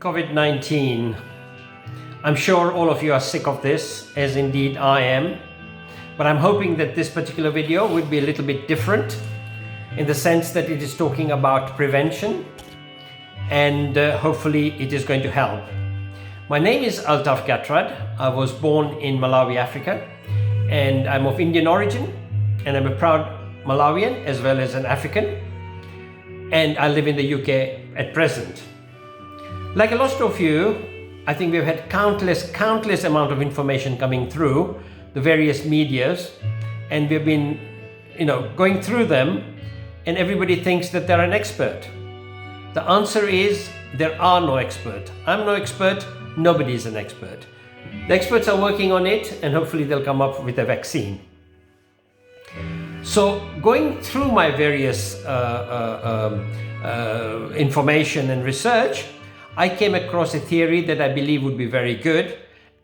COVID-19. I'm sure all of you are sick of this, as indeed I am, but I'm hoping that this particular video will be a little bit different in the sense that it is talking about prevention, and hopefully it is going to help. My name is Altaf Gatrad. I was born in Malawi, Africa, and I'm of Indian origin, and I'm a proud Malawian as well as an African, and I live in the UK at present. Like a lot of you, I think we've had countless amount of information coming through the various medias, and we've been, going through them, and everybody thinks that they're an expert. The answer is there are no experts. I'm no expert. Nobody is an expert. The experts are working on it, and hopefully they'll come up with a vaccine. So going through my various information and research, I came across a theory that I believe would be very good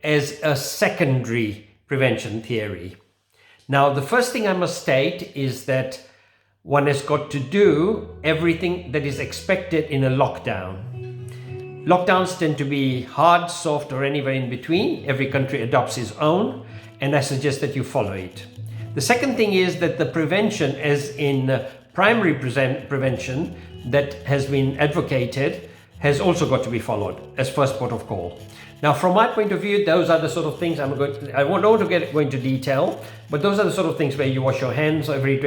as a secondary prevention theory. Now, the first thing I must state is that one has got to do everything that is expected in a lockdown. Lockdowns tend to be hard, soft, or anywhere in between. Every country adopts its own, and I suggest that you follow it. The second thing is that the prevention, as in primary prevention that has been advocated, has also got to be followed as first port of call. Now, from my point of view, those are the sort of things I won't want to go into detail, but those are the sort of things where you wash your hands every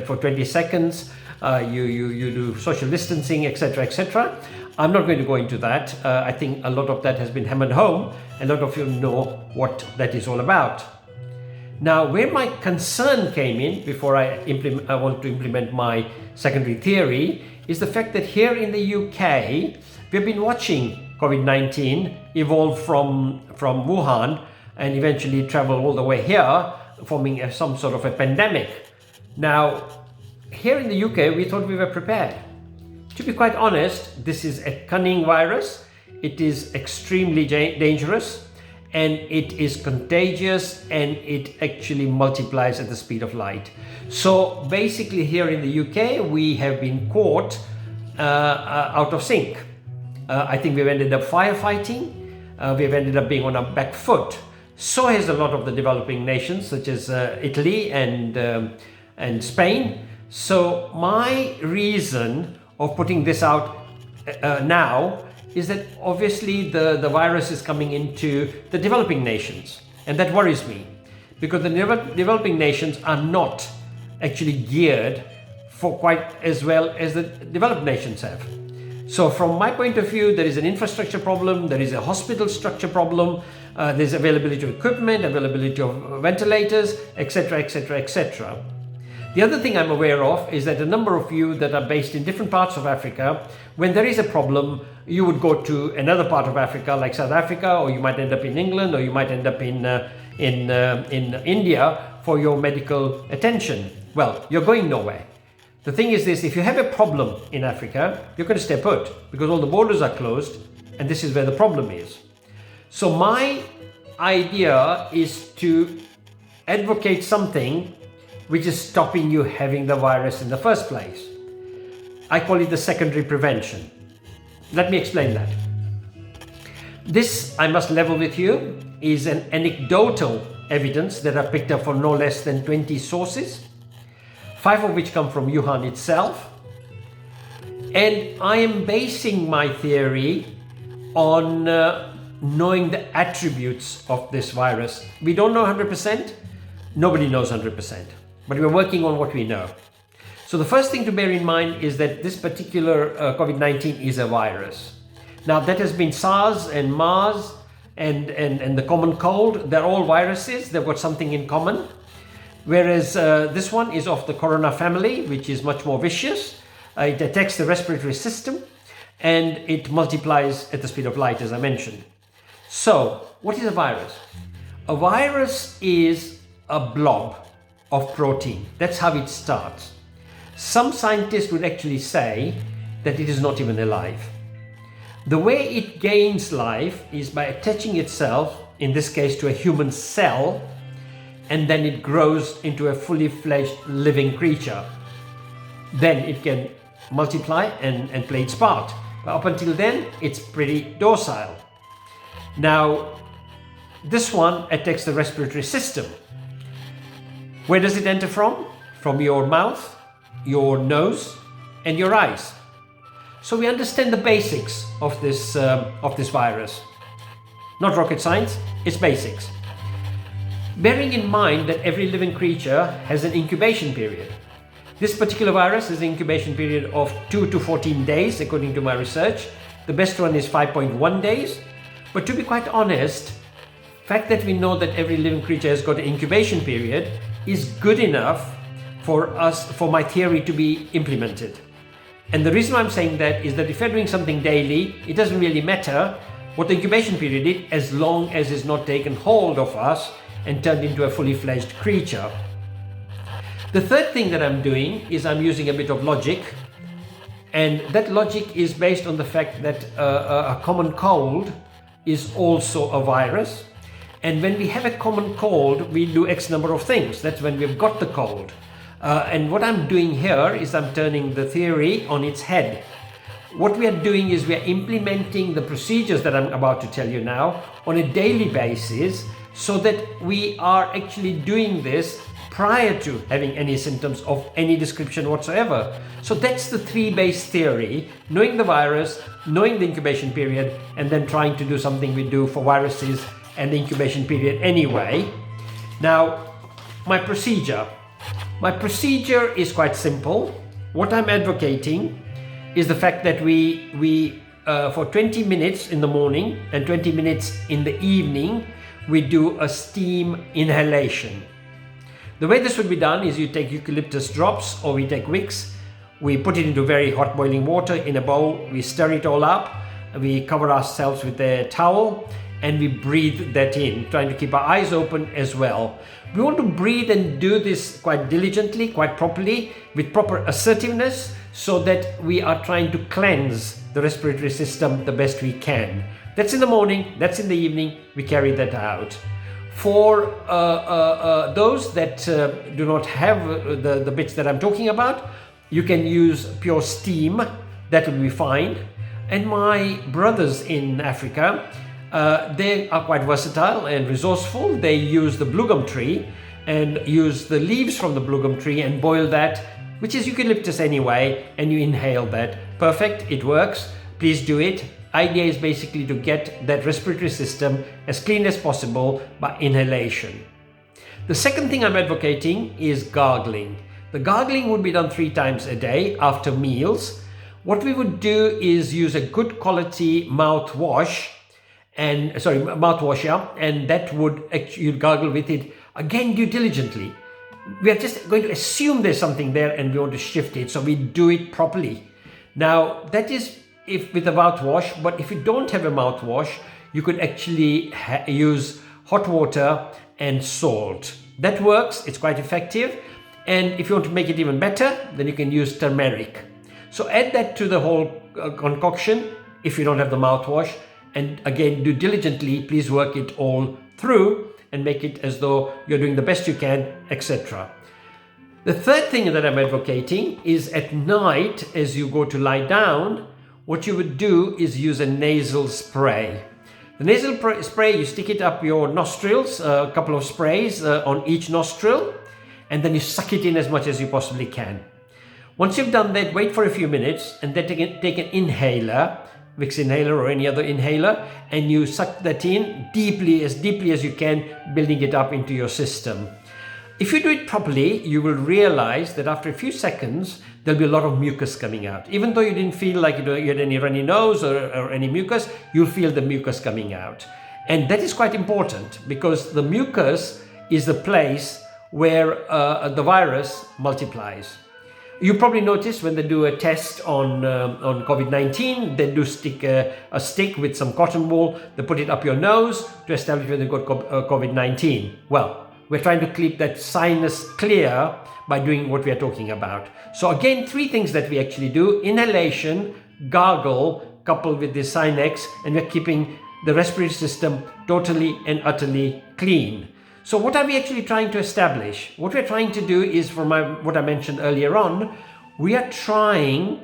for 20 seconds, you do social distancing, etc., etc. I'm not going to go into that. I think a lot of that has been hammered home, and a lot of you know what that is all about. Now, where my concern came in before I want to implement my secondary theory is the fact that here in the UK, we've been watching COVID-19 evolve from Wuhan and eventually travel all the way here, forming some sort of a pandemic. Now, here in the UK, we thought we were prepared. To be quite honest, this is a cunning virus. It is extremely dangerous, and it is contagious, and it actually multiplies at the speed of light. So basically here in the UK, we have been caught out of sync. I think we've ended up firefighting. We've ended up being on our back foot. So has a lot of the developing nations, such as Italy and Spain. So my reason of putting this out now is that obviously the virus is coming into the developing nations, and that worries me because the developing nations are not actually geared for quite as well as the developed nations have. So from my point of view, there is an infrastructure problem, there is a hospital structure problem, there's availability of equipment, availability of ventilators, etc., etc., etc. The other thing I'm aware of is that a number of you that are based in different parts of Africa, when there is a problem, you would go to another part of Africa, like South Africa, or you might end up in England, or you might end up in India for your medical attention. Well, you're going nowhere. The thing is this: if you have a problem in Africa, you're going to stay put because all the borders are closed, and this is where the problem is. So my idea is to advocate something which is stopping you having the virus in the first place. I call it the secondary prevention. Let me explain that. This, I must level with you, is an anecdotal evidence that I've picked up from no less than 20 sources, 5 of which come from Wuhan itself. And I am basing my theory on knowing the attributes of this virus. We don't know 100%. Nobody knows 100%. But we're working on what we know. So the first thing to bear in mind is that this particular COVID-19 is a virus. Now, that has been SARS and MERS and the common cold. They're all viruses. They've got something in common. Whereas this one is of the corona family, which is much more vicious. It attacks the respiratory system, and it multiplies at the speed of light, as I mentioned. So, what is a virus? A virus is a blob of protein. That's how it starts. Some scientists would actually say that it is not even alive. The way it gains life is by attaching itself, in this case to a human cell, and then it grows into a fully fledged living creature. Then it can multiply and play its part. But up until then, it's pretty docile. Now, this one attacks the respiratory system. Where does it enter from? From your mouth, your nose, and your eyes. So we understand the basics of this virus. Not rocket science, it's basics. Bearing in mind that every living creature has an incubation period. This particular virus has an incubation period of 2 to 14 days, according to my research. The best one is 5.1 days. But to be quite honest, the fact that we know that every living creature has got an incubation period is good enough for my theory to be implemented. And the reason I'm saying that is that if you're doing something daily, it doesn't really matter what the incubation period is, as long as it's not taken hold of us and turned into a fully fledged creature. The third thing that I'm doing is I'm using a bit of logic, and that logic is based on the fact that a common cold is also a virus, and when we have a common cold, we do X number of things. That's when we've got the cold. And what I'm doing here is I'm turning the theory on its head. What we are doing is we are implementing the procedures that I'm about to tell you now on a daily basis, so that we are actually doing this prior to having any symptoms of any description whatsoever. So that's the three-base theory: knowing the virus, knowing the incubation period, and then trying to do something we do for viruses and the incubation period anyway. Now, my procedure is quite simple. What I'm advocating is the fact that we for 20 minutes in the morning and 20 minutes in the evening, we do a steam inhalation. The way this would be done is you take eucalyptus drops, or we take wicks, we put it into very hot boiling water in a bowl, we stir it all up, we cover ourselves with a towel, and we breathe that in, trying to keep our eyes open as well. We want to breathe and do this quite diligently, quite properly, with proper assertiveness, so that we are trying to cleanse the respiratory system the best we can. That's in the morning, that's in the evening, we carry that out. For those that do not have the bits that I'm talking about, you can use pure steam, that will be fine. And my brothers in Africa, they are quite versatile and resourceful. They use the blue gum tree and use the leaves from the blue gum tree and boil that, which is eucalyptus anyway, and you inhale that. Perfect, it works. Please do it. Idea is basically to get that respiratory system as clean as possible by inhalation. The second thing I'm advocating is gargling. The gargling would be done 3 times a day after meals. What we would do is use a good quality mouthwash, and that would actually, you'd gargle with it. Again, do diligently. We are just going to assume there's something there and we want to shift it, so we do it properly. Now, that is if with a mouthwash, but if you don't have a mouthwash, you could actually use hot water and salt. That works, it's quite effective. And if you want to make it even better, then you can use turmeric. So add that to the whole concoction if you don't have the mouthwash. And again, do diligently, please work it all through and make it as though you're doing the best you can, etc. The third thing that I'm advocating is at night, as you go to lie down, what you would do is use a nasal spray. The nasal spray, you stick it up your nostrils, a couple of sprays on each nostril, and then you suck it in as much as you possibly can. Once you've done that, wait for a few minutes, and then take an inhaler, Vicks inhaler or any other inhaler, and you suck that in deeply as you can, building it up into your system. If you do it properly, you will realize that after a few seconds, there'll be a lot of mucus coming out. Even though you didn't feel like you had any runny nose or any mucus, you'll feel the mucus coming out. And that is quite important, because the mucus is the place where the virus multiplies. You probably noticed when they do a test on COVID-19, they do stick a stick with some cotton wool, they put it up your nose to establish whether you've got COVID-19. Well, we're trying to keep that sinus clear by doing what we are talking about. So again, 3 things that we actually do: inhalation, gargle, coupled with the Sinex, and we're keeping the respiratory system totally and utterly clean. So what are we actually trying to establish? What we're trying to do is, what I mentioned earlier on, we are trying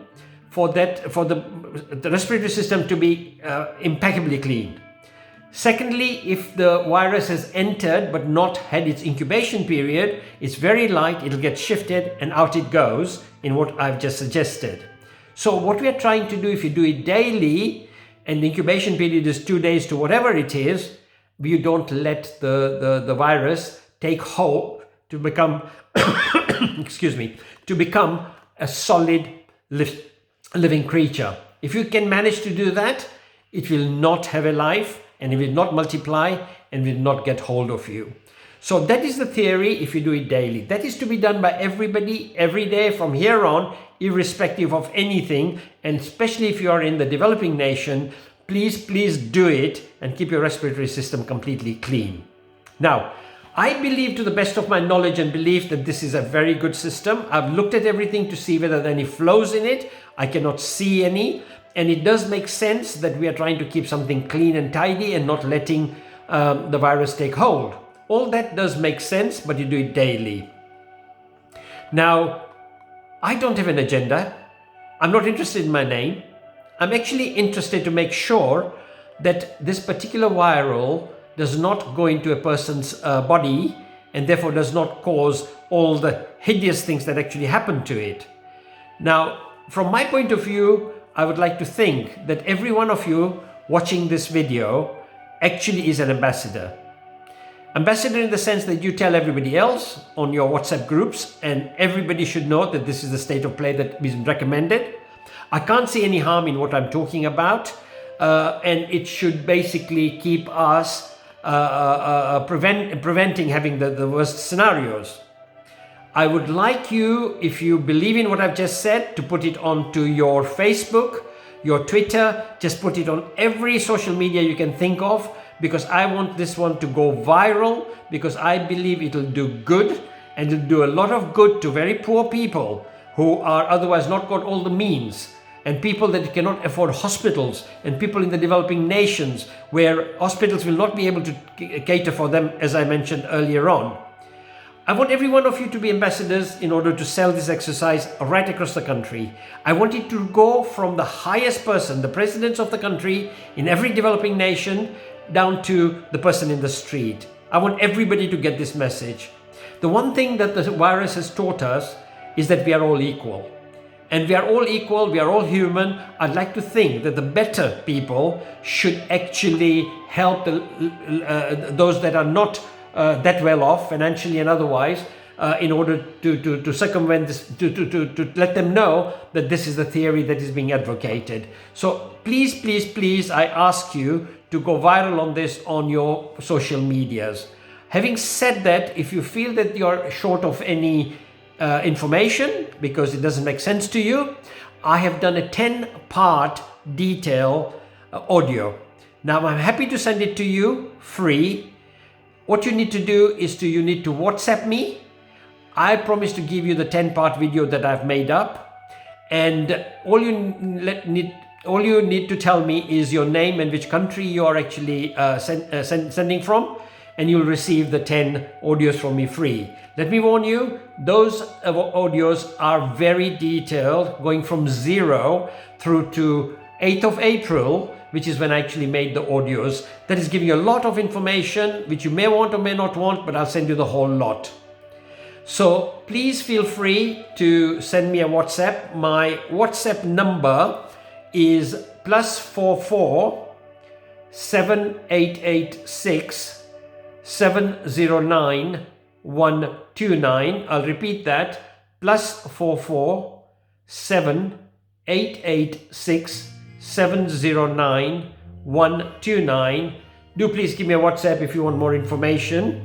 for the respiratory system to be impeccably clean. Secondly, if the virus has entered but not had its incubation period, it's very light, it'll get shifted and out it goes in what I've just suggested. So what we are trying to do, if you do it daily and the incubation period is 2 days to whatever it is, you don't let the virus take hold to become, excuse me, to become a solid living creature. If you can manage to do that, it will not have a life and it will not multiply and will not get hold of you. So that is the theory if you do it daily. That is to be done by everybody every day from here on, irrespective of anything, and especially if you are in the developing nation, please do it and keep your respiratory system completely clean. Now, I believe to the best of my knowledge and belief that this is a very good system. I've looked at everything to see whether there are any flaws in it. I cannot see any. And it does make sense that we are trying to keep something clean and tidy and not letting the virus take hold. All that does make sense, but you do it daily. Now, I don't have an agenda. I'm not interested in my name. I'm actually interested to make sure that this particular viral does not go into a person's body and therefore does not cause all the hideous things that actually happen to it. Now, from my point of view, I would like to think that every one of you watching this video actually is an ambassador. Ambassador in the sense that you tell everybody else on your WhatsApp groups, and everybody should know that this is the state of play that is recommended. I can't see any harm in what I'm talking about, and it should basically keep us preventing having the worst scenarios. I would like you, if you believe in what I've just said, to put it onto your Facebook, your Twitter, just put it on every social media you can think of, because I want this one to go viral, because I believe it'll do good, and it'll do a lot of good to very poor people who are otherwise not got all the means, and people that cannot afford hospitals, and people in the developing nations where hospitals will not be able to cater for them, as I mentioned earlier on. I want every one of you to be ambassadors in order to sell this exercise right across the country. I want it to go from the highest person, the presidents of the country in every developing nation, down to the person in the street. I want everybody to get this message. The one thing that the virus has taught us is that we are all equal. And we are all equal, we are all human. I'd like to think that the better people should actually help those that are not that well off financially and otherwise, in order to circumvent this, to let them know that this is the theory that is being advocated. So please, I ask you to go viral on this on your social medias. Having said that, if you feel that you're short of any information because it doesn't make sense to you, I have done a 10-part detail audio. Now I'm happy to send it to you free. What you need to do is you need to WhatsApp me. I promise to give you the 10-part video that I've made up, and all you need to tell me is your name and which country you are actually sending from, and you'll receive the 10 audios from me free. Let me warn you, those audios are very detailed, going from 0 through to 8th of April, which is when I actually made the audios. That is giving you a lot of information, which you may want or may not want, but I'll send you the whole lot. So please feel free to send me a WhatsApp. My WhatsApp number is +44 7886 709 129. I'll repeat that, +44 7886 709 129. Do please give me a WhatsApp if you want more information.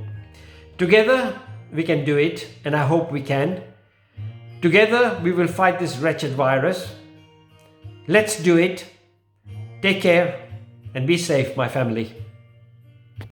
Together we can do it, and I hope we can. Together we will fight this wretched virus. Let's do it. Take care and be safe, my family.